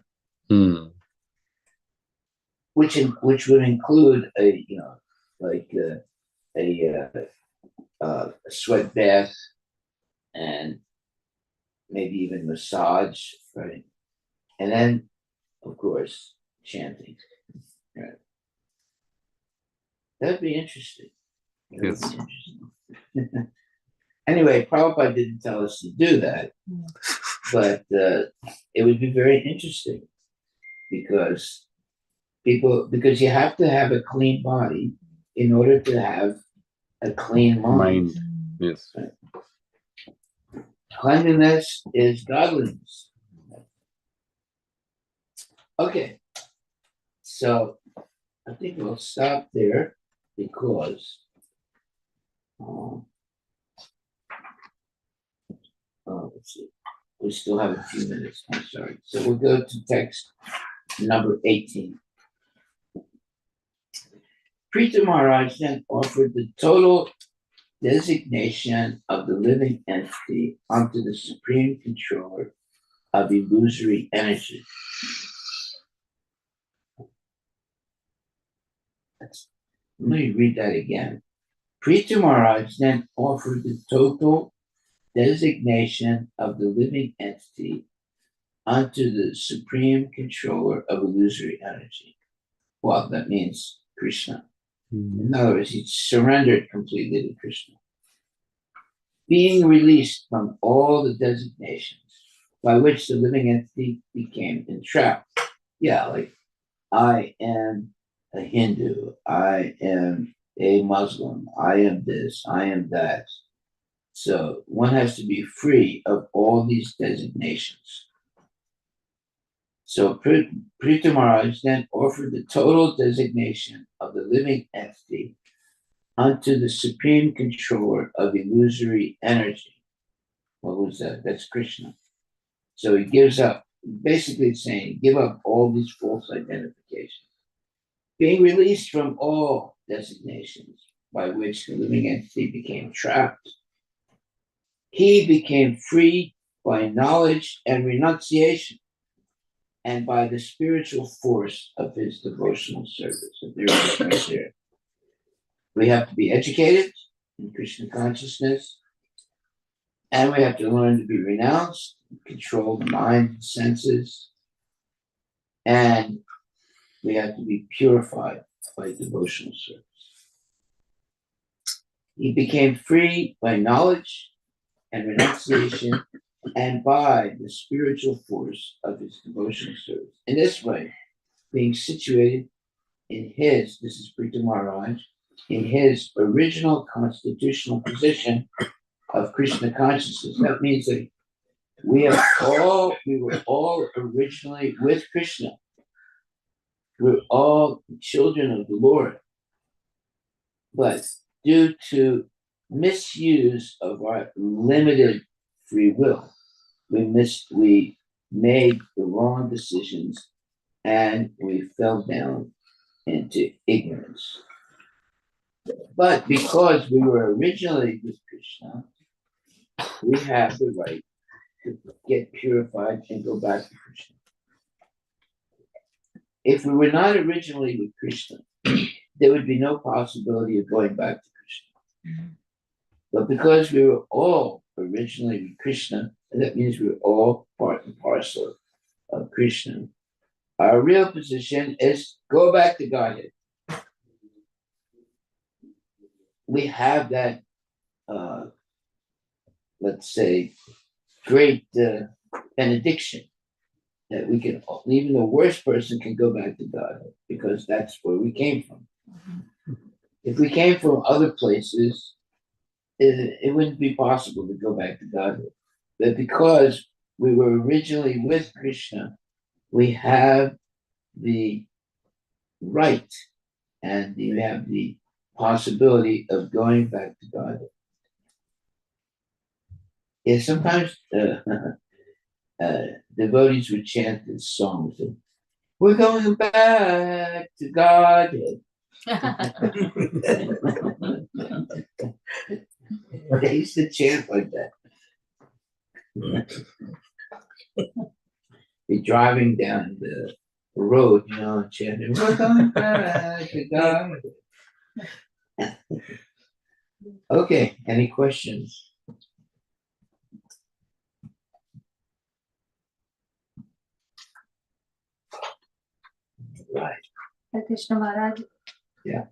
which would include a sweat bath and maybe even massage, right? And then, of course, chanting. Right. That'd be interesting. Yes. Anyway, Prabhupada didn't tell us to do that, but it would be very interesting because you have to have a clean body in order to have a clean mind. Yes. Right. Cleanliness is godliness. Okay, so I think we'll stop there because let's see, we still have a few minutes. I'm sorry. So we'll go to text number 18. Prita Maharaj then offered the total designation of the living entity onto the supreme controller of illusory energy. Let me read that again. Prita Maharaj then offered the total designation of the living entity onto the supreme controller of illusory energy. Well, that means Krishna. In other words, he surrendered completely to Krishna. Being released from all the designations by which the living entity became entrapped. Yeah, like I am a Hindu, I am a Muslim, I am this, I am that. So one has to be free of all these designations. So Prita Maharaj then offered the total designation of the living entity unto the supreme controller of illusory energy. What was that? That's Krishna. So he gives up, basically saying, give up all these false identifications. Being released from all designations by which the living entity became trapped, he became free by knowledge and renunciation and by the spiritual force of his devotional service. So there it is right there. We have to be educated in Krishna consciousness, and we have to learn to be renounced, control the mind and senses, and we have to be purified by devotional service. He became free by knowledge and renunciation and by the spiritual force of his devotional service. In this way, being situated in this is Prita Maharaj, in his original constitutional position of Krishna consciousness. That means that we were all originally with Krishna. We're all children of the Lord. But due to misuse of our limited free will, we made the wrong decisions and we fell down into ignorance. But because we were originally with Krishna, we have the right to get purified and go back to Krishna. If we were not originally with Krishna, there would be no possibility of going back to Krishna. But because we were all originally with Krishna, and that means we were all part and parcel of Krishna, our real position is go back to Godhead. We have that, let's say, great benediction that we can, even the worst person can go back to Godhead because that's where we came from. If we came from other places, it wouldn't be possible to go back to Godhead. But because we were originally with Krishna, we have the right and we have the possibility of going back to Godhead. Yeah, sometimes devotees would chant this song. We're going back to Godhead. They used to chant like that. Be driving down the road, and chanting, we're going back to God. Okay, any questions? Right. Hare Krishna Maharaj. Yeah.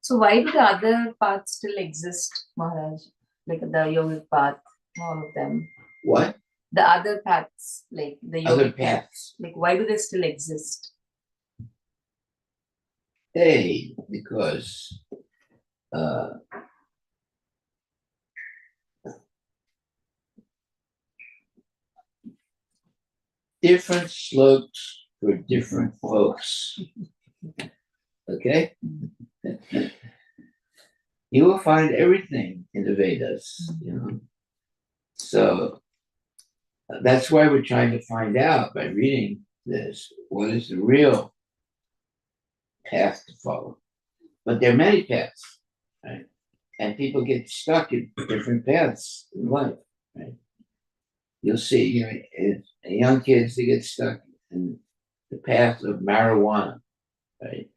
So why do the other paths still exist, Maharaj? Like the yogic path, all of them. What? The other paths, like the yogic Other paths. Like why do they still exist? Hey, because different slopes for different folks. Okay? You will find everything in the Vedas, So that's why we're trying to find out by reading this, what is the real path to follow. But there are many paths, right? And people get stuck in different paths in life, right? You'll see, young kids, they get stuck in the path of marijuana, right?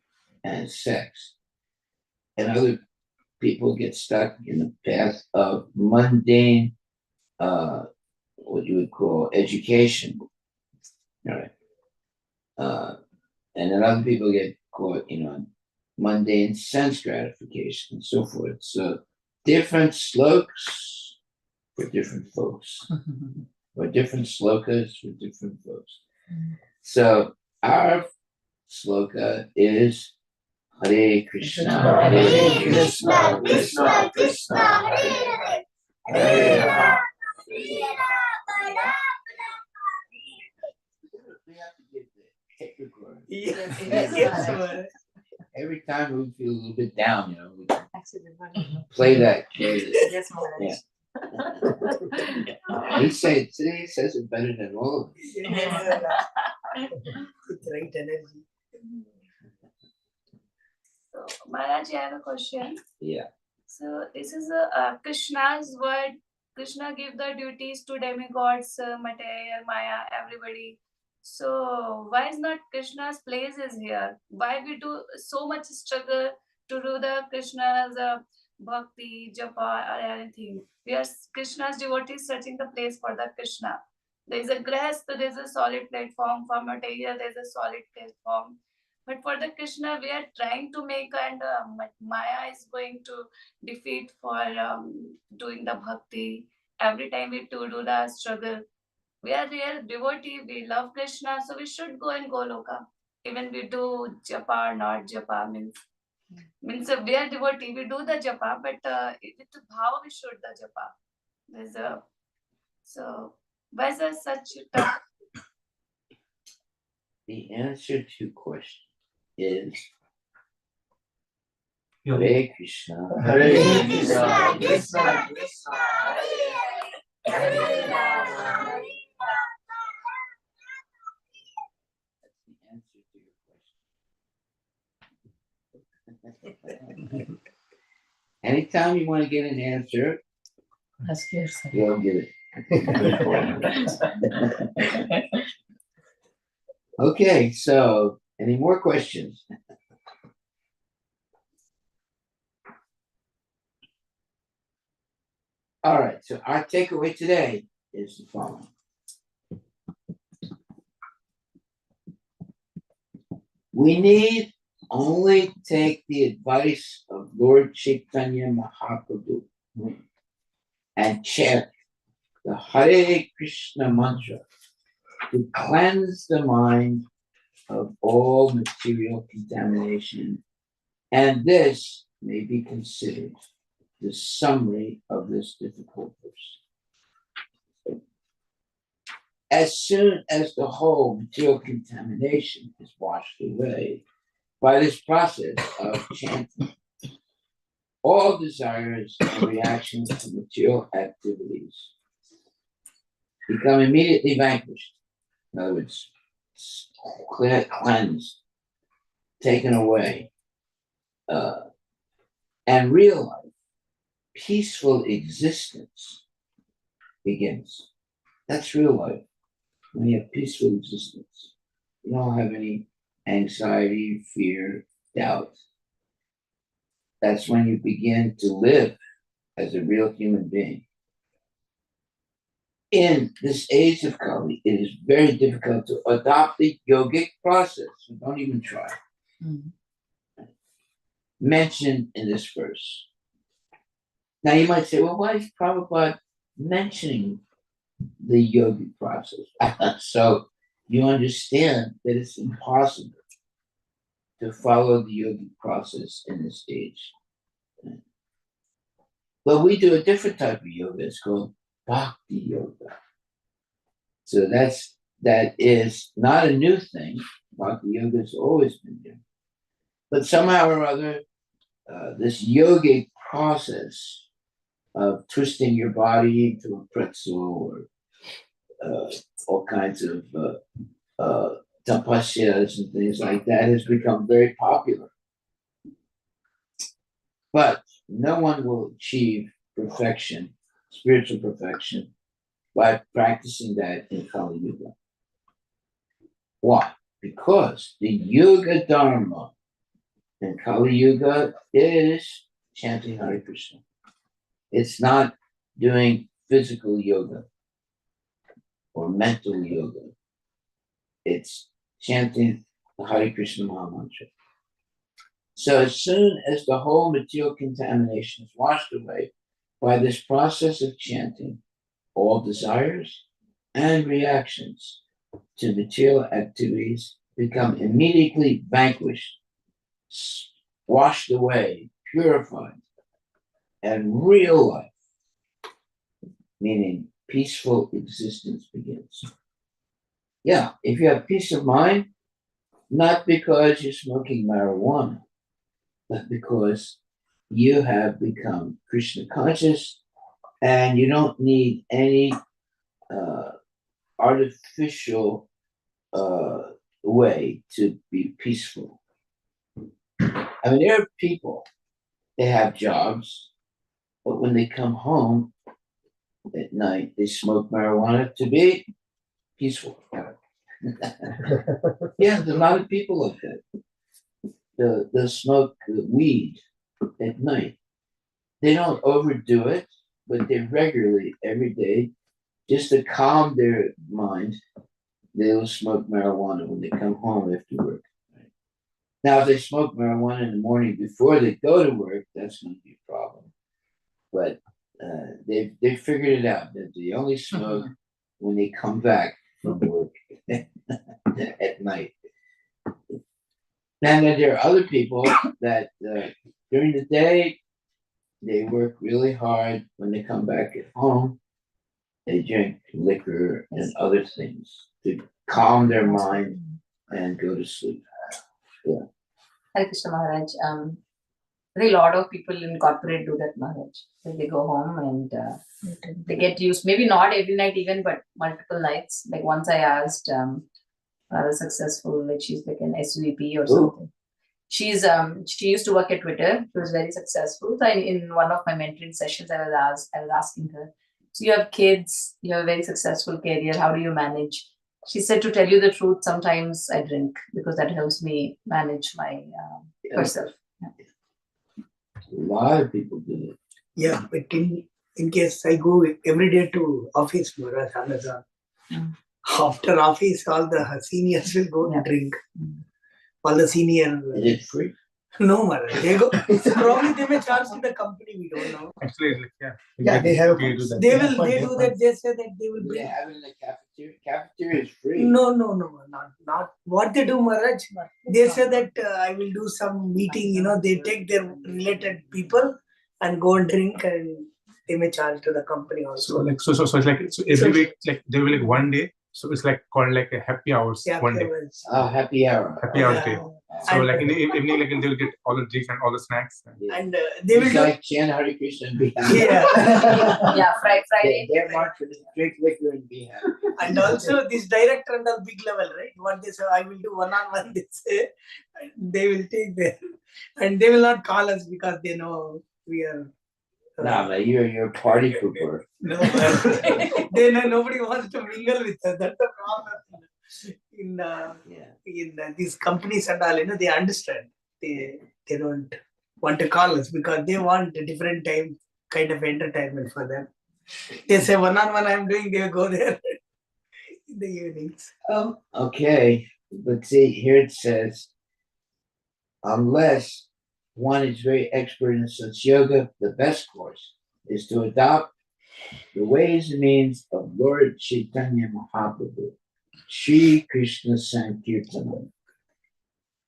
And sex. And other people get stuck in the path of mundane, what you would call education, right? And then other people get caught, mundane sense gratification and so forth. So different slopes for different folks, or different slokas for different folks. So our sloka is Hare Krishna, Hare Krishna, Krishna Krishna, Hare Hare, Hare We have to give the technical. Yes, Maharaj. Every time we feel a little bit down, we can Accident. play that. Yes, Maharaj. Yeah. He says it better than all of us. With right energy. So, Maharaj, I have a question. Yeah. So, this is Krishna's word. Krishna give the duties to demigods, Mateya, Maya, everybody. So, why is not Krishna's place is here? Why we do so much struggle to do the Krishna's bhakti, japa, or anything? We are Krishna's devotees searching the place for the Krishna. There is a grass, there is a solid platform. For Mateya, there is a solid platform. But for the Krishna, we are trying to make, and Maya is going to defeat for doing the bhakti. Every time we do the struggle, we are real devotee. We love Krishna, so we should go and Goloka. Even we do japa or not japa means we are devotee. We do the japa, but with bhava we should the japa. There's a so why is there such tough? The answer to your question is Hare Krishna. Hare Krishna, Krishna Krishna, Hare Hare, Hare That's the answer to your question. Anytime you want to get an answer, Ask yourself. you'll get it. Okay, so Any more questions? All right, so our takeaway today is the following. We need only take the advice of Lord Chaitanya Mahaprabhu and chant the Hare Krishna mantra to cleanse the mind of all material contamination, and this may be considered the summary of this difficult verse. As soon as the whole material contamination is washed away by this process of chanting, all desires and reactions to material activities become immediately vanquished. In other words, cleansed, taken away, and real life, peaceful existence begins. That's real life. When you have peaceful existence, you don't have any anxiety, fear, doubt. That's when you begin to live as a real human being. In this age of Kali, it is very difficult to adopt the yogic process. So don't even try. Mentioned in this verse. Now you might say, well, why is Prabhupada mentioning the yogic process? So you understand that it's impossible to follow the yogic process in this age. But we do a different type of yoga. It's called Bhakti Yoga. So that is not a new thing. Bhakti Yoga has always been there. But somehow or other, this yogic process of twisting your body into a pretzel or all kinds of tapasyas and things like that has become very popular. But no one will achieve perfection, spiritual perfection, by practicing that in Kali Yuga. Why? Because the Yuga Dharma in Kali Yuga is chanting Hare Krishna. It's not doing physical yoga or mental yoga. It's chanting the Hare Krishna Maha Mantra. So as soon as the whole material contamination is washed away by this process of chanting, all desires and reactions to material activities become immediately vanquished, washed away, purified, and real life, meaning peaceful existence, begins. Yeah, if you have peace of mind, not because you're smoking marijuana, but because you have become Krishna conscious and you don't need any artificial way to be peaceful. I mean, there are people, they have jobs, but when they come home at night, they smoke marijuana to be peaceful. Yeah, there's a lot of people like that. They'll smoke weed at night. They don't overdo it, but they regularly, every day, just to calm their mind, they'll smoke marijuana when they come home after work. Right? Now, if they smoke marijuana in the morning before they go to work, that's going to be a problem. But they figured it out that they only smoke when they come back from work at night. And then there are other people that during the day, they work really hard. When they come back at home, they drink liquor and other things to calm their mind and go to sleep. Yeah. Hare Krishna Maharaj. I think a lot of people in corporate do that, Maharaj. Like they go home and they get used, maybe not every night even, but multiple nights. Like once I asked rather successful, like she's like an SVP or something. She used to work at Twitter. She was very successful. So in one of my mentoring sessions, I was asking her, so you have kids, you have a very successful career. How do you manage she said, to tell you the truth, sometimes I drink because that helps me manage my myself. A lot of people do it. Yeah, but in case I go every day to office, Maharaj, Amazon. Mm. After office, all the seniors will go Yeah. to drink. Mm. All the senior. Is it free? No, Maharaj. They go. Probably they may charge to the company. We don't know. Actually, it's like, yeah. Yeah, they have. They do that. They will. They do that. They say that they will Do they bring. have it in the cafeteria? Cafeteria is free. No, not. What they do, Maharaj. They say that I will do some meeting. They take their related people and go and drink, and they may charge to the company also. So it's like every week, like there will be like one day. So it's like called like a happy hours Yeah, one day. Happy hour. Happy hours Yeah. day. So And- like in the evening, like they will get all the drinks and all the snacks. And they will It's do. like chant Hare Krishna and be happy. Yeah. Yeah, Friday. Their mantra is drink liquor and be happy. And also this director and all big level, right? What they say, I will do one-on-one, they say, they will take them. And they will not call us because they know we are. Nah, man, you're a party pooper. No, they know nobody wants to mingle with us. That's the problem. In these companies and all, they understand. They don't want to call us because they want a different time kind of entertainment for them. They say one-on-one I'm doing, they go there in the evenings. Okay, but see, here it says, unless one is very expert in such yoga, the best course is to adopt the ways and means of Lord Chaitanya Mahaprabhu, Sri Krishna Sankirtanam.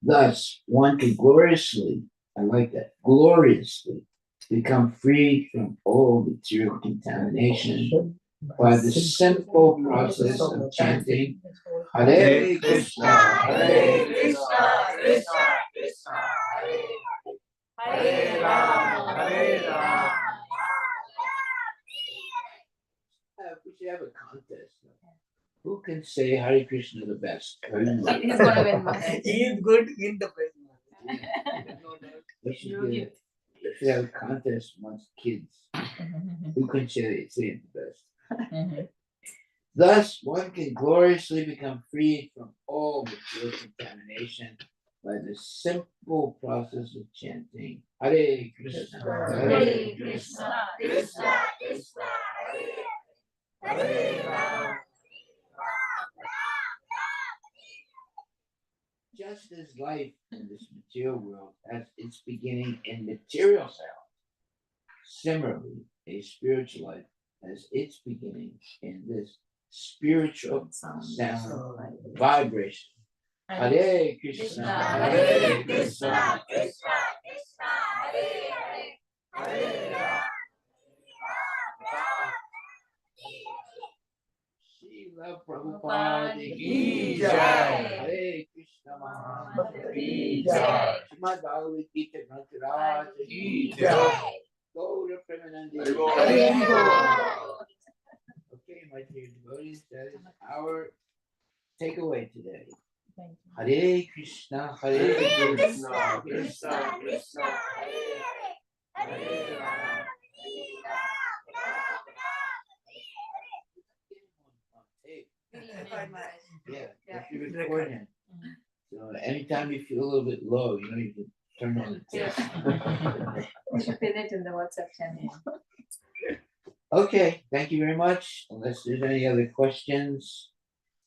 Thus, one can gloriously, I like that, gloriously become freed from all material contamination by the simple process of chanting Hare Krishna, Hare Krishna, Krishna Krishna, Hare Rama, Hare Rama. We should have a contest. Who can say Hare Krishna the best? He's gonna win, Maharaj. He is good in the prize. We should have a contest amongst kids. Who can say it the best? Thus, one can gloriously become freed from all material contamination by the simple process of chanting Hare Krishna, Hare Krishna, Krishna Krishna, Hare Rama. Just as life in this material world has its beginning in material sound, similarly, a spiritual life has its beginning in this spiritual sound vibration. Hare Krishna, Hare Krishna, Krishna Krishna, Hare Hare, Hare Rama. Srila Prabhupada ki jai. Hare Krishna Mahaprabhu ki jai. Srimad Bhagavad Gita Granth Raj ki jai. Gaura Premanandi. Okay, my dear devotees, that is our takeaway today. Hare Krishna, Hare Krishna, Krishna Krishna, Hare Hare, Hare Rama. Yeah, if you're recording. So anytime you feel a little bit low, you can turn on the tape. We should pin it in the WhatsApp channel. Okay, thank you very much. Unless there's any other questions.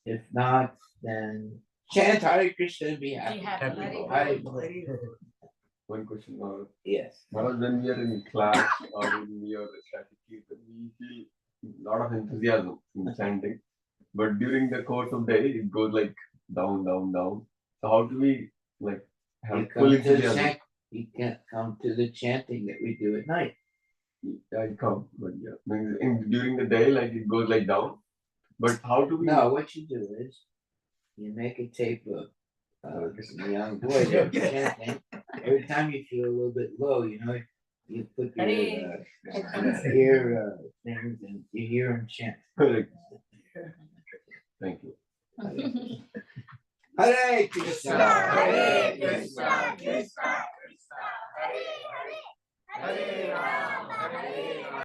If not, then chant Hare Krishna and be happy. Hare Krishna. One question, Maharaj. Yes. Maharaj, when we are in class or in your strategy, we feel a lot of enthusiasm in chanting. But during the course of the day, it goes like down, down, down. So how do we like have full enthusiasm? You can't come to the chanting that we do at night. I come, but yeah. During the day, like it goes like down. But how do we? No, what you do is you make a tape of a young boy there chanting. Every time you feel a little bit low, you put your ear things and you hear him chant. Thank you. Hare Krishna, Hare Krishna, Krishna Krishna, Hare Hare, Hare Rama.